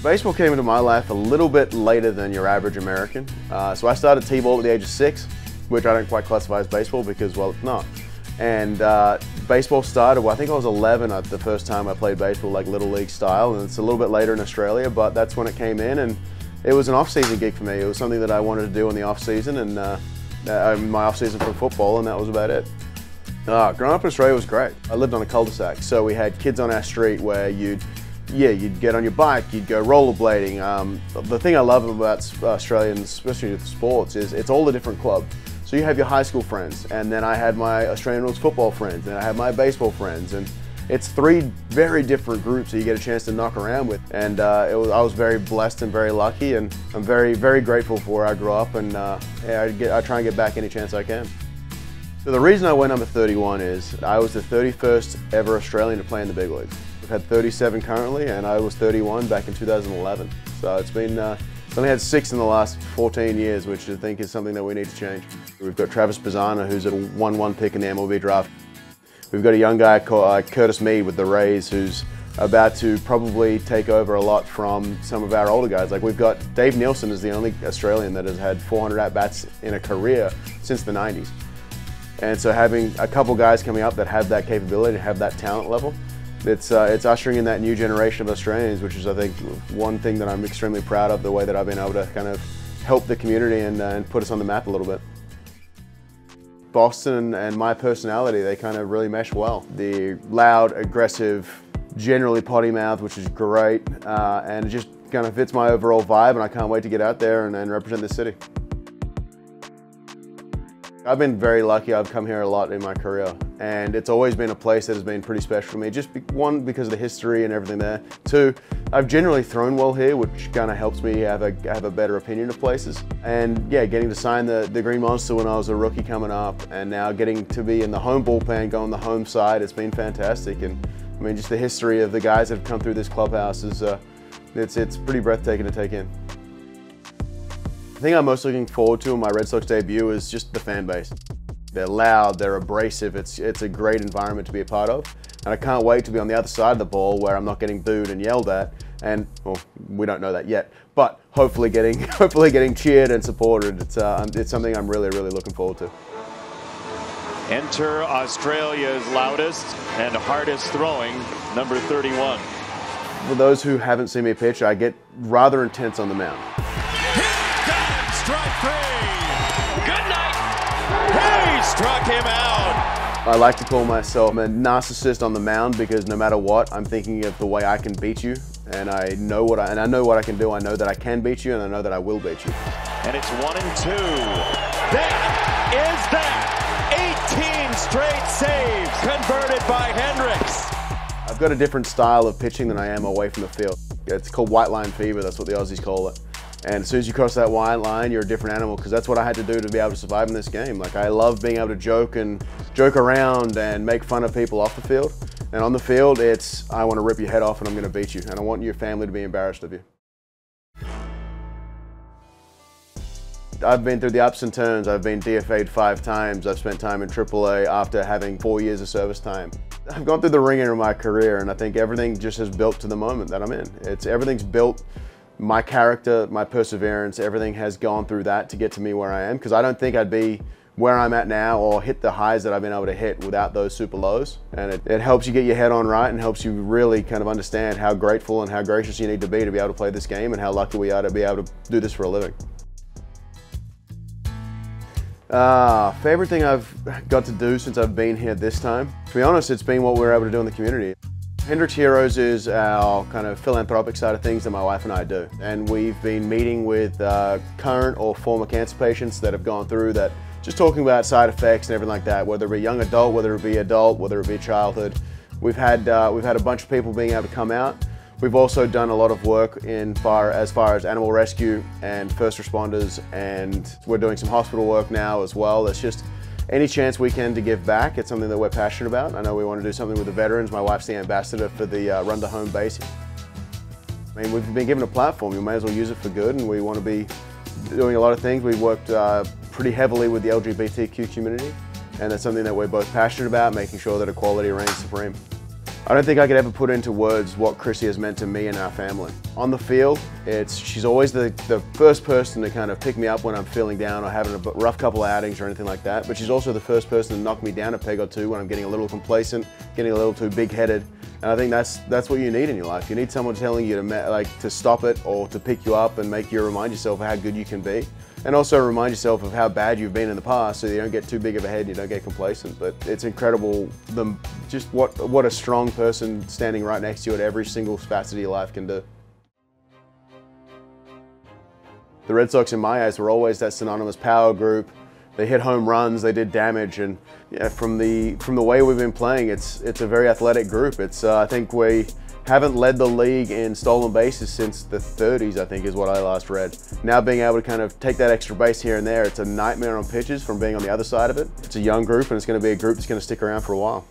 Baseball came into my life a little bit later than your average American. So I started t-ball at the age of 6, which I don't quite classify as baseball because, well, it's not. And baseball started, well, I think I was 11 at the first time I played baseball, like Little League style, and it's a little bit later in Australia, but that's when it came in, and it was an off-season gig for me. It was something that I wanted to do in the off-season, and my off-season for football, and that was about it. Growing up in Australia was great. I lived on a cul-de-sac, so we had kids on our street where you'd get on your bike, you'd go rollerblading. The thing I love about Australians, especially with sports, is it's all the different clubs. So you have your high school friends, and then I had my Australian rules football friends, and I had my baseball friends, and it's 3 very different groups that you get a chance to knock around with. And I was very blessed and very lucky, and I'm very, very grateful for where I grew up, and I try and get back any chance I can. So the reason I went number 31 is I was the 31st ever Australian to play in the big leagues. We've had 37 currently, and I was 31 back in 2011. So it's been, only had 6 in the last 14 years, which I think is something that we need to change. We've got Travis Bazzana, who's a 1-1 pick in the MLB draft. We've got a young guy called Curtis Mead with the Rays, who's about to probably take over a lot from some of our older guys. Like we've got Dave Nielsen is the only Australian that has had 400 at-bats in a career since the 90s. And so having a couple guys coming up that have that capability, have that talent level, it's ushering in that new generation of Australians, which is, I think, one thing that I'm extremely proud of, the way that I've been able to kind of help the community and put us on the map a little bit. Boston and my personality, they kind of really mesh well. The loud, aggressive, generally potty mouth, which is great, and it just kind of fits my overall vibe, and I can't wait to get out there and represent this city. I've been very lucky. I've come here a lot in my career, and it's always been a place that has been pretty special for me. Just one, because of the history and everything there. 2, I've generally thrown well here, which kind of helps me have a better opinion of places. And yeah, getting to sign the Green Monster when I was a rookie coming up, and now getting to be in the home bullpen, going the home side, it's been fantastic. And I mean, just the history of the guys that have come through this clubhouse is it's pretty breathtaking to take in. The thing I'm most looking forward to in my Red Sox debut is just the fan base. They're loud, they're abrasive, it's a great environment to be a part of. And I can't wait to be on the other side of the ball where I'm not getting booed and yelled at, and, well, we don't know that yet, but hopefully getting cheered and supported. It's something I'm really, really looking forward to. Enter Australia's loudest and hardest throwing, number 31. For those who haven't seen me pitch, I get rather intense on the mound. Strike 3. Good night. He struck him out. I like to call myself a narcissist on the mound because no matter what, I'm thinking of the way I can beat you, and I know what I can do. I know that I can beat you, and I know that I will beat you. And it's 1 and 2. That is that. 18 straight saves converted by Hendriks. I've got a different style of pitching than I am away from the field. It's called white line fever. That's what the Aussies call it. And as soon as you cross that white line, you're a different animal, because that's what I had to do to be able to survive in this game. Like, I love being able to joke around and make fun of people off the field. And on the field, it's, I want to rip your head off and I'm going to beat you. And I want your family to be embarrassed of you. I've been through the ups and turns. I've been DFA'd 5 times. I've spent time in AAA after having 4 years of service time. I've gone through the ringer in my career, and I think everything just has built to the moment that I'm in. Everything's built. My character, my perseverance, everything has gone through that to get to me where I am, because I don't think I'd be where I'm at now or hit the highs that I've been able to hit without those super lows. And it helps you get your head on right and helps you really kind of understand how grateful and how gracious you need to be able to play this game, and how lucky we are to be able to do this for a living. Favorite thing I've got to do since I've been here this time? To be honest, it's been what we're able to do in the community. Hendriks Heroes is our kind of philanthropic side of things that my wife and I do. And we've been meeting with current or former cancer patients that have gone through that, just talking about side effects and everything like that, whether it be young adult, whether it be adult, whether it be childhood. We've had a bunch of people being able to come out. We've also done a lot of work as far as animal rescue and first responders, and we're doing some hospital work now as well. It's just any chance we can to give back. It's something that we're passionate about. I know we want to do something with the veterans. My wife's the ambassador for the Run to Home base. I mean, we've been given a platform. You may as well use it for good, and we want to be doing a lot of things. We've worked pretty heavily with the LGBTQ community, and that's something that we're both passionate about, making sure that equality reigns supreme. I don't think I could ever put into words what Chrissy has meant to me and our family. On the field, she's always the first person to kind of pick me up when I'm feeling down or having a rough couple of outings or anything like that, but she's also the first person to knock me down a peg or two when I'm getting a little complacent, getting a little too big-headed. And I think that's what you need in your life. You need someone telling you to stop it or to pick you up and make you remind yourself of how good you can be. And also remind yourself of how bad you've been in the past so you don't get too big of a head and you don't get complacent. But it's incredible just what a strong person standing right next to you at every single facet of your life can do. The Red Sox in my eyes were always that synonymous power group. They hit home runs, they did damage, and yeah, from the way we've been playing, it's a very athletic group. I think we haven't led the league in stolen bases since the 30s, I think is what I last read. Now being able to kind of take that extra base here and there, it's a nightmare on pitches from being on the other side of it. It's a young group and it's going to be a group that's going to stick around for a while.